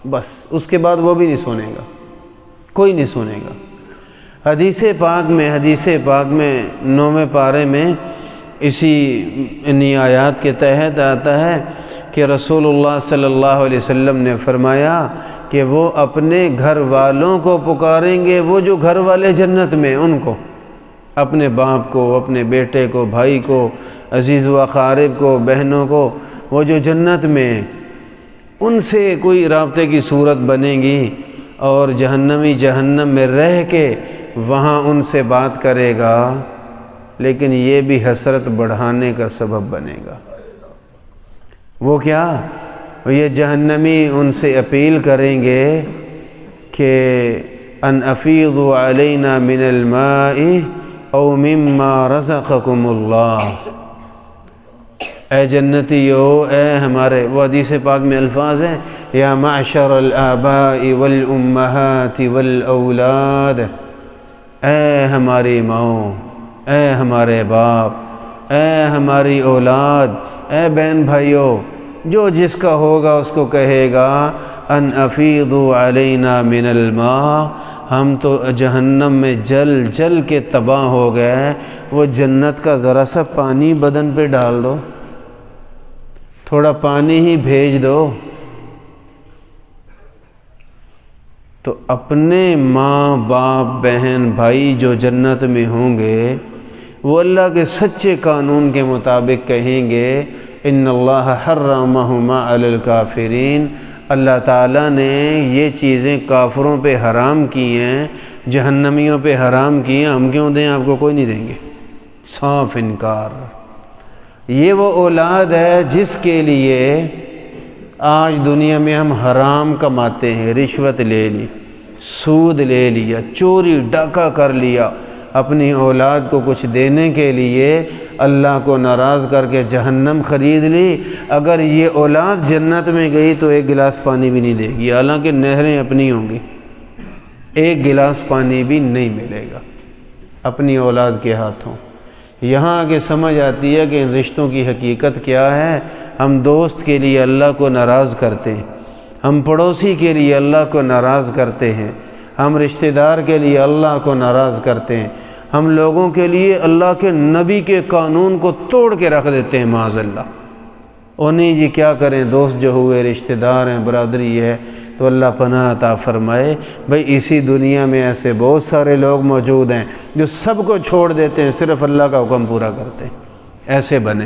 بس اس کے بعد وہ بھی نہیں سنے گا، کوئی نہیں سنے گا۔ حدیث پاک میں 9ویں پارے میں اسی انہی آیات کے تحت آتا ہے کہ رسول اللہ صلی اللہ علیہ وسلم نے فرمایا کہ وہ اپنے گھر والوں کو پکاریں گے، وہ جو گھر والے جنت میں، ان کو، اپنے باپ کو، اپنے بیٹے کو، بھائی کو، عزیز و اقارب کو، بہنوں کو، وہ جو جنت میں، ان سے کوئی رابطے کی صورت بنے گی، اور جہنمی جہنم میں رہ کے وہاں ان سے بات کرے گا، لیکن یہ بھی حسرت بڑھانے کا سبب بنے گا۔ وہ کیا؟ یہ جہنمی ان سے اپیل کریں گے کہ ان افیضوا علینا من الماء او مما رزقکم اللہ، اے جنتیو، اے ہمارے، وہ حدیث پاک میں الفاظ ہیں، یا معشر الآباء والامہات والاولاد، اے ہماری ماؤں، اے ہمارے باپ، اے ہماری اولاد، اے بہن بھائیوں، جو جس کا ہوگا اس کو کہے گا ان افیضوا علینا من الماء، ہم تو جہنم میں جل جل کے تباہ ہو گئے، وہ جنت کا ذرا سا پانی بدن پہ ڈال دو، تھوڑا پانی ہی بھیج دو۔ تو اپنے ماں باپ بہن بھائی جو جنت میں ہوں گے، وہ اللہ کے سچے قانون کے مطابق کہیں گے ان اللہ حرمہما علی الکافرین، اللہ تعالیٰ نے یہ چیزیں کافروں پہ حرام کی ہیں، جہنمیوں پہ حرام کی ہیں، ہم کیوں دیں آپ کو؟ کوئی نہیں دیں گے۔ صاف انکار۔ یہ وہ اولاد ہے جس کے لیے آج دنیا میں ہم حرام کماتے ہیں، رشوت لے لی، سود لے لیا، چوری ڈاکہ کر لیا، اپنی اولاد کو کچھ دینے کے لیے اللہ کو ناراض کر کے جہنم خرید لی۔ اگر یہ اولاد جنت میں گئی تو ایک گلاس پانی بھی نہیں دے گی، حالانکہ نہریں اپنی ہوں گی، ایک گلاس پانی بھی نہیں ملے گا اپنی اولاد کے ہاتھوں۔ یہاں آگے سمجھ آتی ہے کہ ان رشتوں کی حقیقت کیا ہے۔ ہم دوست کے لیے اللہ کو ناراض کرتے ہیں، ہم پڑوسی کے لیے اللہ کو ناراض کرتے ہیں، ہم رشتہ دار کے لیے اللہ کو ناراض کرتے ہیں، ہم لوگوں کے لیے اللہ کے نبی کے قانون کو توڑ کے رکھ دیتے ہیں معاذ اللہ۔ اور نہیں جی کیا کریں، دوست جو ہوئے، رشتہ دار ہیں، برادری ہے، تو اللہ پناہ عطا فرمائے۔ بھئی اسی دنیا میں ایسے بہت سارے لوگ موجود ہیں جو سب کو چھوڑ دیتے ہیں، صرف اللہ کا حکم پورا کرتے ہیں۔ ایسے بنیں،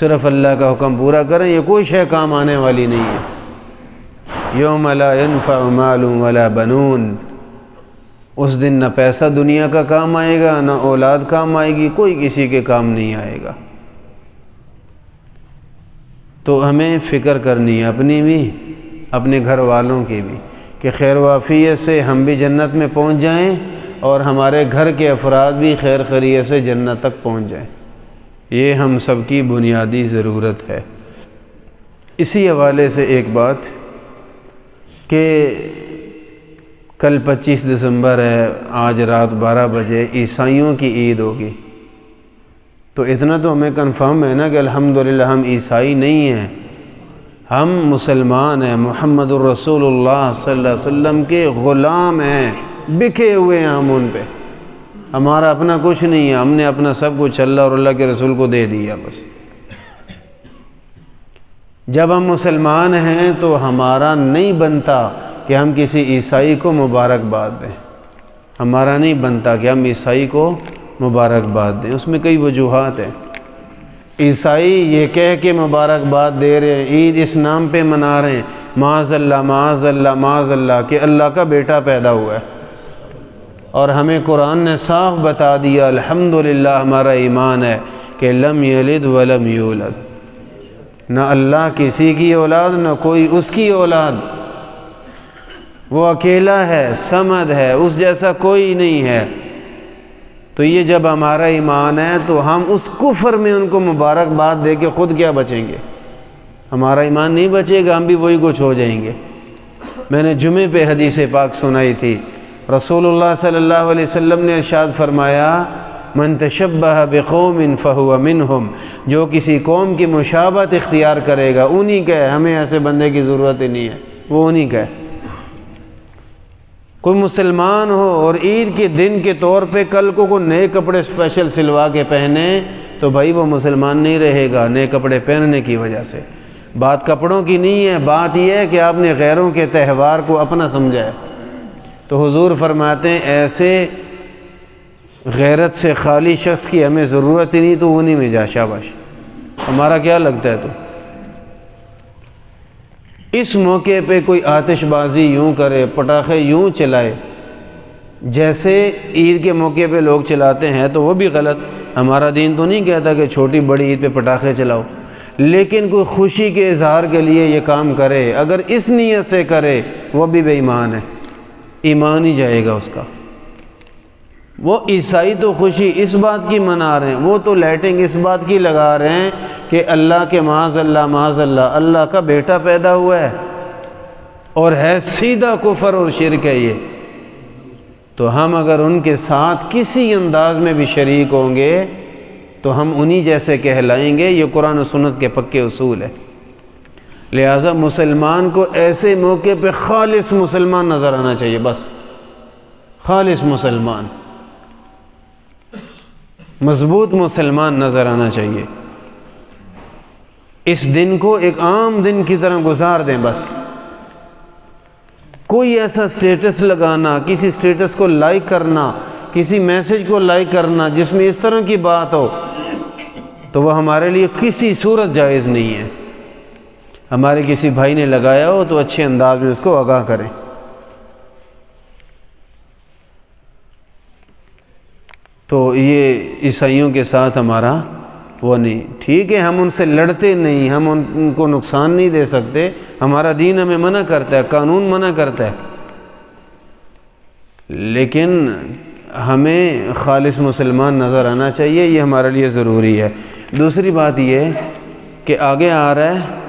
صرف اللہ کا حکم پورا کریں، یہ کوئی شے کام آنے والی نہیں ہے۔ یوم لا ينفع مال ولا بنون، اس دن نہ پیسہ دنیا کا کام آئے گا، نہ اولاد کام آئے گی، کوئی کسی کے کام نہیں آئے گا۔ تو ہمیں فکر کرنی ہے اپنی بھی، اپنے گھر والوں کی بھی، کہ خیر وافیت سے ہم بھی جنت میں پہنچ جائیں اور ہمارے گھر کے افراد بھی خیر خیریت سے جنت تک پہنچ جائیں۔ یہ ہم سب کی بنیادی ضرورت ہے۔ اسی حوالے سے ایک بات کہ کل 25 دسمبر ہے، آج رات 12 بجے عیسائیوں کی عید ہوگی، تو اتنا تو ہمیں کنفرم ہے نا کہ الحمدللہ ہم عیسائی نہیں ہیں، ہم مسلمان ہیں، محمد الرسول اللہ صلی اللہ علیہ وسلم کے غلام ہیں، بکے ہوئے ہیں ہم ان پہ۔ ہمارا اپنا کچھ نہیں ہے، ہم نے اپنا سب کچھ اللہ اور اللہ کے رسول کو دے دیا بس۔ جب ہم مسلمان ہیں تو ہمارا نہیں بنتا کہ ہم کسی عیسائی کو مبارکباد دیں، ہمارا نہیں بنتا کہ ہم عیسائی کو مبارکباد دیں۔ اس میں کئی وجوہات ہیں۔ عیسائی یہ کہہ کے مبارکباد دے رہے ہیں، عید اس نام پہ منا رہے ہیں، معاذ اللہ معاذ اللہ معاذ اللہ کہ اللہ کا بیٹا پیدا ہوا ہے، اور ہمیں قرآن نے صاف بتا دیا الحمدللہ ہمارا ایمان ہے کہ لم یلد ولم یولد، نہ اللہ کسی کی اولاد نہ کوئی اس کی اولاد، وہ اکیلا ہے، صمد ہے، اس جیسا کوئی نہیں ہے۔ تو یہ جب ہمارا ایمان ہے تو ہم اس کفر میں ان کو مبارکباد دے کے خود کیا بچیں گے؟ ہمارا ایمان نہیں بچے گا، ہم بھی وہی کچھ ہو جائیں گے۔ میں نے جمعے پہ حدیث پاک سنائی تھی، رسول اللہ صلی اللہ علیہ وسلم نے ارشاد فرمایا من تشبہ بقوم فہو منہم، جو کسی قوم کی مشابہت اختیار کرے گا انہی کا ہے، ہمیں ایسے بندے کی ضرورت ہی نہیں ہے، وہ انہی کا ہے۔ کوئی مسلمان ہو اور عید کے دن کے طور پہ کل کو کوئی نئے کپڑے اسپیشل سلوا کے پہنے تو بھائی وہ مسلمان نہیں رہے گا نئے کپڑے پہننے کی وجہ سے۔ بات کپڑوں کی نہیں ہے، بات یہ ہے کہ آپ نے غیروں کے تہوار کو اپنا سمجھا ہے۔ تو حضور فرماتے ہیں ایسے غیرت سے خالی شخص کی ہمیں ضرورت ہی نہیں، تو انہی میں جا، شاباش، ہمارا کیا لگتا ہے؟ تو اس موقع پہ کوئی آتش بازی یوں کرے، پٹاخے یوں چلائے جیسے عید کے موقع پہ لوگ چلاتے ہیں، تو وہ بھی غلط۔ ہمارا دین تو نہیں کہتا کہ چھوٹی بڑی عید پہ پٹاخے چلاؤ، لیکن کوئی خوشی کے اظہار کے لیے یہ کام کرے، اگر اس نیت سے کرے وہ بھی بے ایمان ہے، ایمان ہی جائے گا اس کا۔ وہ عیسائی تو خوشی اس بات کی منا رہے ہیں، وہ تو لائٹنگ اس بات کی لگا رہے ہیں کہ اللہ کے معاذ اللہ اللہ کا بیٹا پیدا ہوا ہے، اور ہے سیدھا کفر اور شرک ہے یہ۔ تو ہم اگر ان کے ساتھ کسی انداز میں بھی شریک ہوں گے تو ہم انہی جیسے کہلائیں گے، یہ قرآن و سنت کے پکے اصول ہے۔ لہٰذا مسلمان کو ایسے موقع پہ خالص مسلمان نظر آنا چاہیے، بس خالص مسلمان، مضبوط مسلمان نظر آنا چاہیے۔ اس دن کو ایک عام دن کی طرح گزار دیں بس۔ کوئی ایسا سٹیٹس لگانا، کسی سٹیٹس کو لائک کرنا، کسی میسج کو لائک کرنا جس میں اس طرح کی بات ہو، تو وہ ہمارے لیے کسی صورت جائز نہیں ہے۔ ہمارے کسی بھائی نے لگایا ہو تو اچھے انداز میں اس کو آگاہ کریں۔ تو یہ عیسائیوں کے ساتھ ہمارا وہ نہیں، ٹھیک ہے ہم ان سے لڑتے نہیں، ہم ان کو نقصان نہیں دے سکتے، ہمارا دین ہمیں منع کرتا ہے، قانون منع کرتا ہے، لیکن ہمیں خالص مسلمان نظر آنا چاہیے، یہ ہمارے لیے ضروری ہے۔ دوسری بات یہ کہ آگے آ رہا ہے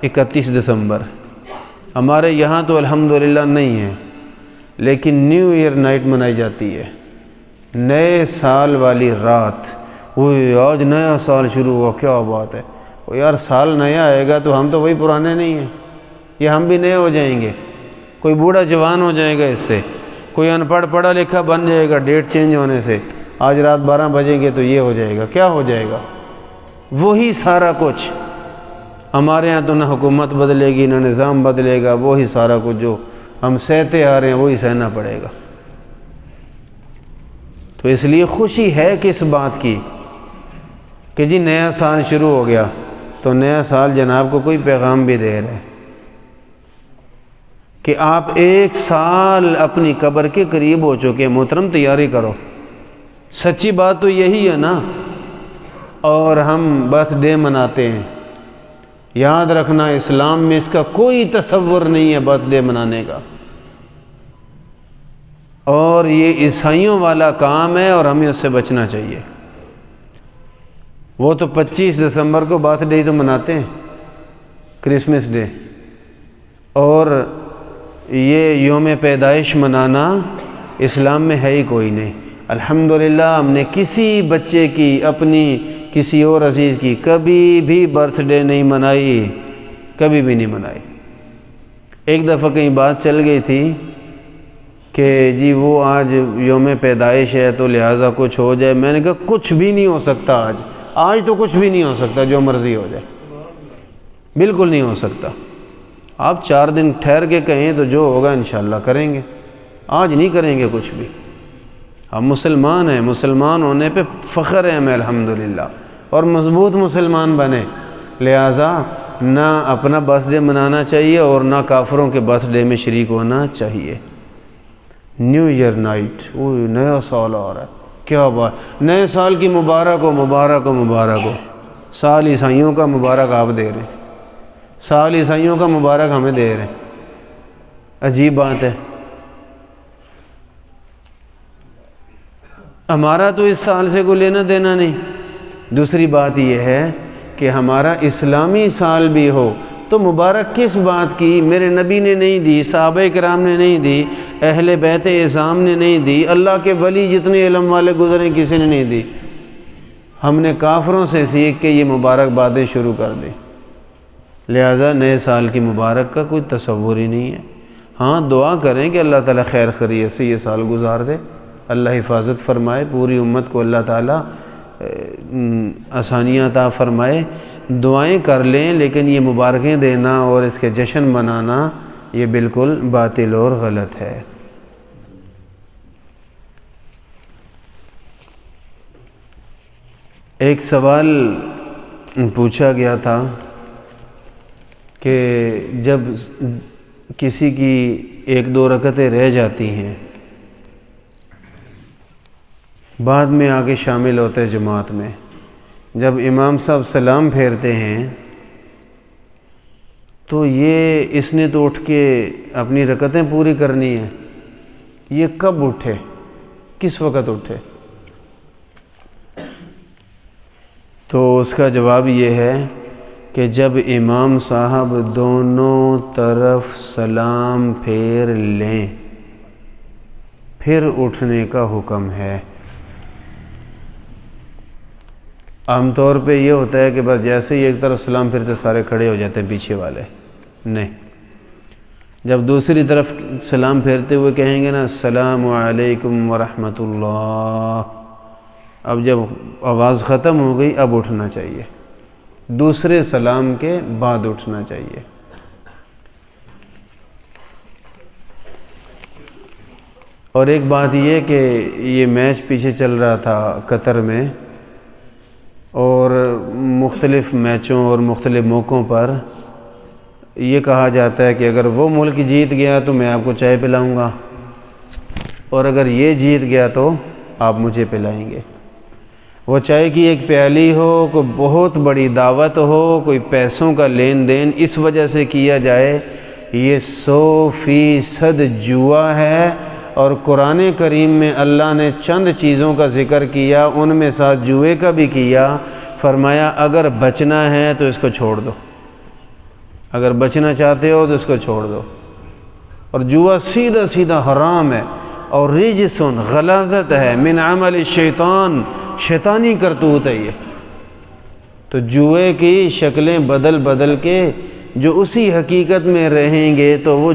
31 دسمبر، ہمارے یہاں تو الحمدللہ نہیں ہے، لیکن نیو ایئر نائٹ منائی جاتی ہے، نئے سال والی رات۔ وہ آج نیا سال شروع ہوا، کیا بات ہے، وہ یار سال نیا آئے گا تو ہم تو وہی پرانے نہیں ہیں، یہ ہم بھی نئے ہو جائیں گے، کوئی بوڑھا جوان ہو جائے گا اس سے، کوئی ان پڑھ پڑھا لکھا بن جائے گا ڈیٹ چینج ہونے سے، آج رات 12 بجیں گے تو یہ ہو جائے گا، کیا ہو جائے گا؟ وہی سارا کچھ۔ ہمارے یہاں تو نہ حکومت بدلے گی نہ نظام بدلے گا، وہی سارا کچھ جو ہم سہتے آ رہے ہیں وہی سہنا پڑے گا۔ تو اس لیے خوشی ہے کس بات کی کہ جی نیا سال شروع ہو گیا، تو نیا سال جناب کو کوئی پیغام بھی دے رہا ہے کہ آپ 1 سال اپنی قبر کے قریب ہو چکے، محترم تیاری کرو۔ سچی بات تو یہی ہے نا، اور ہم برتھ ڈے مناتے ہیں۔ یاد رکھنا اسلام میں اس کا کوئی تصور نہیں ہے برتھ ڈے منانے کا، اور یہ عیسائیوں والا کام ہے اور ہمیں اس سے بچنا چاہیے۔ وہ تو 25 دسمبر کو برتھ ڈے تو مناتے ہیں، کرسمس ڈے، اور یہ یوم پیدائش منانا اسلام میں ہے ہی کوئی نہیں۔ الحمدللہ ہم نے کسی بچے کی، اپنی کسی اور عزیز کی کبھی بھی برتھ ڈے نہیں منائی، کبھی بھی نہیں منائی۔ ایک دفعہ کہیں بات چل گئی تھی کہ جی وہ آج یوم پیدائش ہے تو لہٰذا کچھ ہو جائے. میں نے کہا کچھ بھی نہیں ہو سکتا. آج تو کچھ بھی نہیں ہو سکتا، جو مرضی ہو جائے، بالکل نہیں ہو سکتا. آپ 4 دن ٹھہر کے کہیں تو جو ہوگا انشاءاللہ کریں گے. آج نہیں کریں گے کچھ بھی. ہم مسلمان ہیں، مسلمان ہونے پہ فخر ہے ہمیں الحمدللہ، اور مضبوط مسلمان بنے. لہٰذا نہ اپنا برتھ ڈے منانا چاہیے اور نہ کافروں کے برتھ ڈے میں شریک ہونا چاہیے. نیو ایئر نائٹ، وہ نیا سال آ رہا ہے، کیا بات، نئے سال کی مبارک ہو، مبارک ہو، مبارک ہو. سال عیسائیوں کا مبارک آپ دے رہے ہیں، سال عیسائیوں کا مبارک ہمیں دے رہے ہیں. عجیب بات ہے. ہمارا تو اس سال سے کوئی لینا دینا نہیں. دوسری بات یہ ہے کہ ہمارا اسلامی سال بھی ہو تو مبارک کس بات کی؟ میرے نبی نے نہیں دی، صحابہ کرام نے نہیں دی، اہل بیت اعظام نے نہیں دی، اللہ کے ولی جتنے علم والے گزرے کسی نے نہیں دی. ہم نے کافروں سے سیکھ کے یہ مبارک باتیں شروع کر دی. لہٰذا نئے سال کی مبارک کا کوئی تصور ہی نہیں ہے. ہاں دعا کریں کہ اللہ تعالیٰ خیر خیریت سے یہ سال گزار دے، اللہ حفاظت فرمائے، پوری امت کو اللہ تعالیٰ آسانیاں عطا فرمائے. دعائیں کر لیں، لیکن یہ مبارکیں دینا اور اس کے جشن منانا یہ بالکل باطل اور غلط ہے. ایک سوال پوچھا گیا تھا کہ جب کسی کی 1-2 رکعتیں رہ جاتی ہیں، بعد میں آگے شامل ہوتے جماعت میں، جب امام صاحب سلام پھیرتے ہیں تو یہ اس نے تو اٹھ کے اپنی رکعتیں پوری کرنی ہیں. یہ کب اٹھے، کس وقت اٹھے؟ تو اس کا جواب یہ ہے کہ جب امام صاحب دونوں طرف سلام پھیر لیں پھر اٹھنے کا حکم ہے. عام طور پہ یہ ہوتا ہے کہ بس جیسے ہی ایک طرف سلام پھرتے سارے کھڑے ہو جاتے ہیں پیچھے والے. نہیں، جب دوسری طرف سلام پھیرتے ہوئے کہیں گے نا السلام علیکم ورحمۃ اللہ، اب جب آواز ختم ہو گئی اب اٹھنا چاہیے، دوسرے سلام کے بعد اٹھنا چاہیے. اور ایک بات یہ کہ یہ میچ پیچھے چل رہا تھا قطر میں، اور مختلف میچوں اور مختلف موقعوں پر یہ کہا جاتا ہے کہ اگر وہ ملک جیت گیا تو میں آپ کو چائے پلاؤں گا، اور اگر یہ جیت گیا تو آپ مجھے پلائیں گے. وہ چائے کی ایک پیالی ہو، کوئی بہت بڑی دعوت ہو، کوئی پیسوں کا لین دین اس وجہ سے کیا جائے، یہ 100% جوا ہے. اور قرآن کریم میں اللہ نے چند چیزوں کا ذکر کیا، ان میں ساتھ جوئے کا بھی کیا. فرمایا اگر بچنا ہے تو اس کو چھوڑ دو، اگر بچنا چاہتے ہو تو اس کو چھوڑ دو. اور جوا سیدھا سیدھا حرام ہے، اور رجسن غلاظت ہے، من عمل الشیطان، شیطانی کرتوت ہے یہ. تو جوئے کی شکلیں بدل بدل کے جو اسی حقیقت میں رہیں گے تو وہ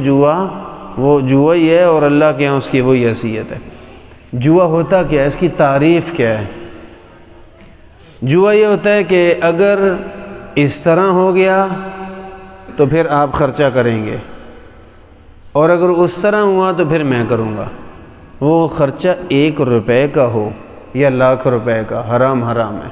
جوا ہی ہے، اور اللہ کے ہاں اس کی وہی حیثیت ہے. جوا ہوتا کیا ہے، اس کی تعریف کیا ہے؟ جوا یہ ہوتا ہے کہ اگر اس طرح ہو گیا تو پھر آپ خرچہ کریں گے، اور اگر اس طرح ہوا تو پھر میں کروں گا. وہ خرچہ 1 روپے کا ہو یا لاکھ روپے کا، حرام حرام ہے.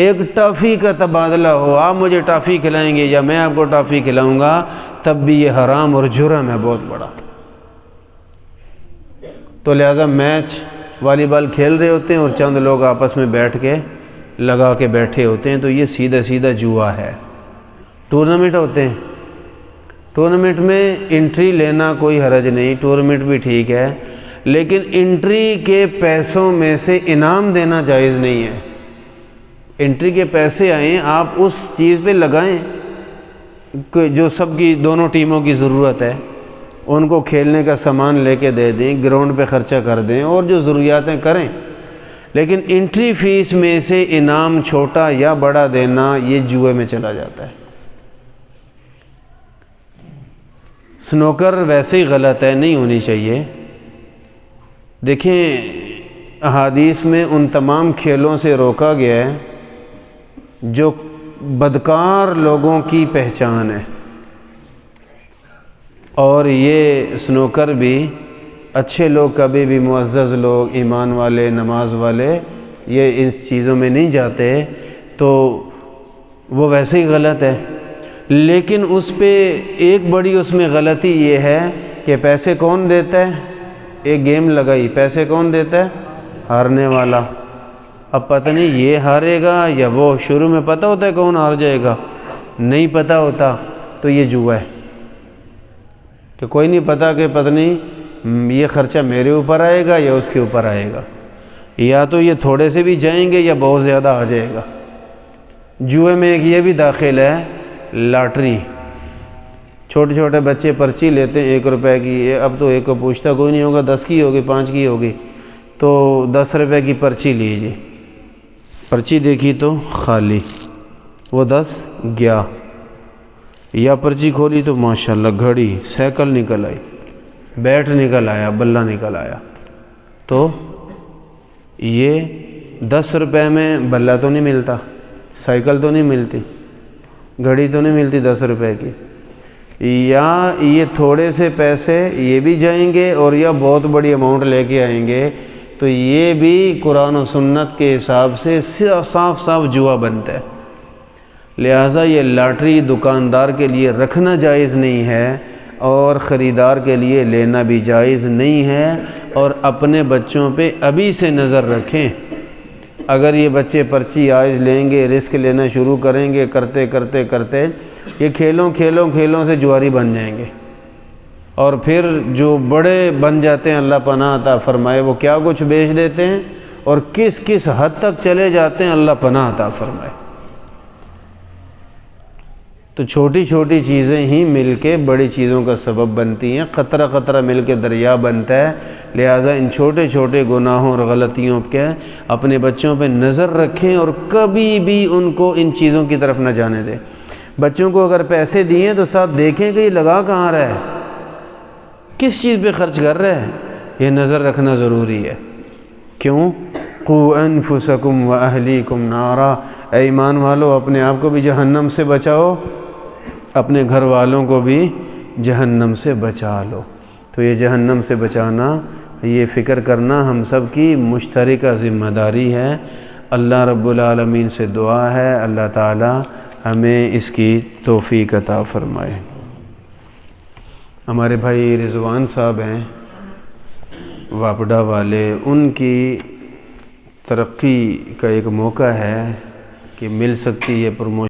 ایک ٹافی کا تبادلہ ہو، آپ مجھے ٹافی کھلائیں گے یا میں آپ کو ٹافی کھلاؤں گا، تب بھی یہ حرام اور جرم ہے بہت بڑا. تو لہٰذا میچ والی بال کھیل رہے ہوتے ہیں اور چند لوگ آپس میں بیٹھ کے لگا کے بیٹھے ہوتے ہیں، تو یہ سیدھا سیدھا جوا ہے. ٹورنامنٹ ہوتے ہیں، ٹورنامنٹ میں انٹری لینا کوئی حرج نہیں، ٹورنامنٹ بھی ٹھیک ہے، لیکن انٹری کے پیسوں میں سے انعام دینا جائز نہیں ہے. انٹری کے پیسے آئیں، آپ اس چیز پہ لگائیں جو سب کی، دونوں ٹیموں کی ضرورت ہے، ان کو کھیلنے کا سامان لے کے دے دیں، گراؤنڈ پہ خرچہ کر دیں اور جو ضروریاتیں کریں. لیکن انٹری فیس میں سے انعام چھوٹا یا بڑا دینا یہ جوئے میں چلا جاتا ہے. سنوکر ویسے ہی غلط ہے، نہیں ہونی چاہیے. دیکھیں احادیث میں ان تمام کھیلوں سے روکا گیا ہے جو بدکار لوگوں کی پہچان ہے، اور یہ سنوکر بھی اچھے لوگ، کبھی بھی معزز لوگ، ایمان والے، نماز والے، یہ ان چیزوں میں نہیں جاتے، تو وہ ویسے ہی غلط ہے۔ لیکن اس پہ ایک بڑی اس میں غلطی یہ ہے کہ پیسے کون دیتا ہے؟ ایک گیم لگائی، پیسے کون دیتا ہے؟ ہارنے والا۔ اب پتہ نہیں یہ ہارے گا یا وہ، شروع میں پتہ ہوتا ہے کون ہار جائے گا؟ نہیں پتہ ہوتا، تو یہ جوا ہے کہ کوئی نہیں پتہ کہ پتہ نہیں یہ خرچہ میرے اوپر آئے گا یا اس کے اوپر آئے گا، یا تو یہ تھوڑے سے بھی جائیں گے یا بہت زیادہ آ جائے گا۔ جوئے میں ایک یہ بھی داخل ہے، لاٹری۔ چھوٹے چھوٹے بچے پرچی لیتے ہیں 1 روپے کی، اب تو 1 کو پوچھتا کوئی نہیں ہوگا، 10 کی ہوگی، 5 کی ہوگی، تو 10 روپے کی پرچی لیجیے، پرچی دیکھی تو خالی، وہ 10 گیا، یا پرچی کھولی تو ماشاءاللہ گھڑی، سائیکل نکل آئی، بیٹ نکل آیا، بلہ نکل آیا۔ تو یہ 10 روپے میں بلہ تو نہیں ملتا، سائیکل تو نہیں ملتی، گھڑی تو نہیں ملتی 10 روپے کی، یا یہ تھوڑے سے پیسے یہ بھی جائیں گے اور یا بہت بڑی اماؤنٹ لے کے آئیں گے، تو یہ بھی قرآن و سنت کے حساب سے صاف صاف جوا بنتا ہے۔ لہٰذا یہ لاٹری دکاندار کے لیے رکھنا جائز نہیں ہے، اور خریدار کے لیے لینا بھی جائز نہیں ہے، اور اپنے بچوں پہ ابھی سے نظر رکھیں۔ اگر یہ بچے پرچی آج لیں گے، رسک لینا شروع کریں گے، کرتے کرتے کرتے یہ کھیلوں سے جواری بن جائیں گے، اور پھر جو بڑے بن جاتے ہیں اللہ پناہ عطا فرمائے، وہ کیا کچھ بیچ دیتے ہیں اور کس کس حد تک چلے جاتے ہیں، اللہ پناہ عطا فرمائے۔ تو چھوٹی چھوٹی چیزیں ہی مل کے بڑی چیزوں کا سبب بنتی ہیں، قطرہ قطرہ مل کے دریا بنتا ہے۔ لہٰذا ان چھوٹے چھوٹے گناہوں اور غلطیوں کے اپنے بچوں پہ نظر رکھیں، اور کبھی بھی ان کو ان چیزوں کی طرف نہ جانے دیں۔ بچوں کو اگر پیسے دیے تو ساتھ دیکھیں کہ یہ لگا کہاں رہا ہے، کس چیز پہ خرچ کر رہا ہے، یہ نظر رکھنا ضروری ہے۔ کیوں؟ قُوْ أَنفُسَكُمْ وَأَهْلِيكُمْ نَارًا، اے ایمان والو اپنے آپ کو بھی جہنم سے بچاؤ، اپنے گھر والوں کو بھی جہنم سے بچا لو۔ تو یہ جہنم سے بچانا، یہ فکر کرنا ہم سب کی مشترکہ ذمہ داری ہے۔ اللہ رب العالمین سے دعا ہے اللہ تعالی ہمیں اس کی توفیق عطا فرمائے۔ ہمارے بھائی رضوان صاحب ہیں واپڈا والے، ان کی ترقی کا ایک موقع ہے کہ مل سکتی ہے پروموشن۔